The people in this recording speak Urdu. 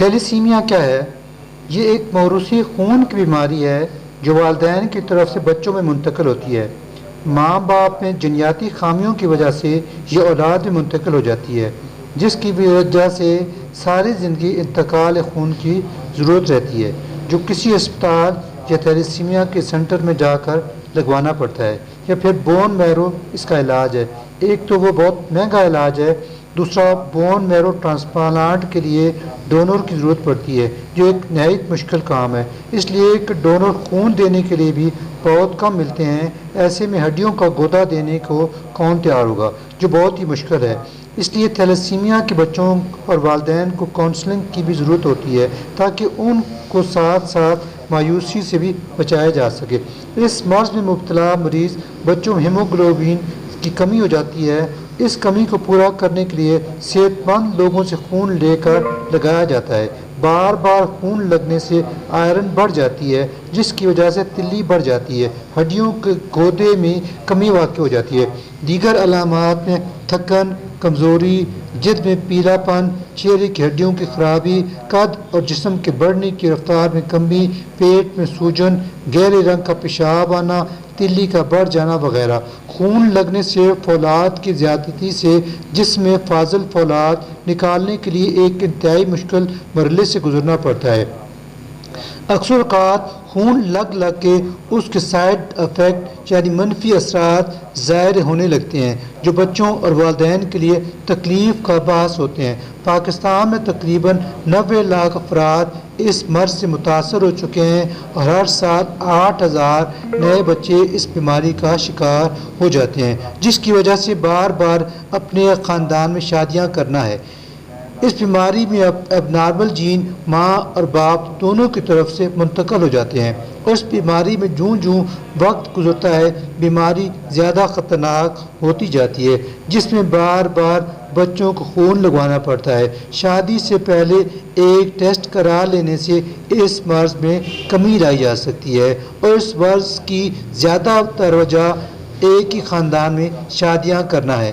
تھیلیسیمیا کیا ہے؟ یہ ایک موروثی خون کی بیماری ہے جو والدین کی طرف سے بچوں میں منتقل ہوتی ہے۔ ماں باپ میں جنیاتی خامیوں کی وجہ سے یہ اولاد میں منتقل ہو جاتی ہے، جس کی وجہ سے ساری زندگی انتقال خون کی ضرورت رہتی ہے، جو کسی اسپتال یا تھیلیسیمیا کے سینٹر میں جا کر لگوانا پڑتا ہے، یا پھر بون میرو اس کا علاج ہے۔ ایک تو وہ بہت مہنگا علاج ہے، دوسرا بون میرو ٹرانسپلانٹ کے لیے ڈونر کی ضرورت پڑتی ہے، جو ایک نہایت مشکل کام ہے۔ اس لیے کہ ڈونر خون دینے کے لیے بھی بہت کم ملتے ہیں، ایسے میں ہڈیوں کا گودا دینے کو کون تیار ہوگا، جو بہت ہی مشکل ہے۔ اس لیے تھیلیسیمیا کے بچوں اور والدین کو کونسلنگ کی بھی ضرورت ہوتی ہے تاکہ ان کو ساتھ ساتھ مایوسی سے بھی بچایا جا سکے۔ اس مرض میں مبتلا مریض بچوں میں ہیموگلوبن کی کمی ہو جاتی ہے۔ اس کمی کو پورا کرنے کے لیے صحت مند لوگوں سے خون لے کر لگایا جاتا ہے۔ بار بار خون لگنے سے آئرن بڑھ جاتی ہے، جس کی وجہ سے تلی بڑھ جاتی ہے، ہڈیوں کے گودے میں کمی واقع ہو جاتی ہے۔ دیگر علامات میں تھکن، کمزوری، جلد میں پیلا پن، چہرے کی ہڈیوں کی خرابی، قد اور جسم کے بڑھنے کی رفتار میں کمی، پیٹ میں سوجن، گہرے رنگ کا پیشاب آنا، تلی کا بڑھ جانا وغیرہ۔ خون لگنے سے فولاد کی زیادتی سے جسم میں فاضل فولاد نکالنے کے لیے ایک انتہائی مشکل مرحلے سے گزرنا پڑتا ہے۔ اکثر اوقات خون لگ کے اس کے سائیڈ افیکٹ یعنی منفی اثرات ظاہر ہونے لگتے ہیں، جو بچوں اور والدین کے لیے تکلیف کا باعث ہوتے ہیں۔ پاکستان میں تقریباً 90 لاکھ افراد اس مرض سے متاثر ہو چکے ہیں اور ہر سال 8,000 نئے بچے اس بیماری کا شکار ہو جاتے ہیں، جس کی وجہ سے بار بار اپنے خاندان میں شادیاں کرنا ہے۔ اس بیماری میں اب نارمل جین ماں اور باپ دونوں کی طرف سے منتقل ہو جاتے ہیں، اور اس بیماری میں جوں وقت گزرتا ہے بیماری زیادہ خطرناک ہوتی جاتی ہے، جس میں بار بار بچوں کو خون لگوانا پڑتا ہے۔ شادی سے پہلے ایک ٹیسٹ کرا لینے سے اس مرض میں کمی لائی جا سکتی ہے، اور اس مرض کی زیادہ تر وجہ ایک ہی خاندان میں شادیاں کرنا ہے۔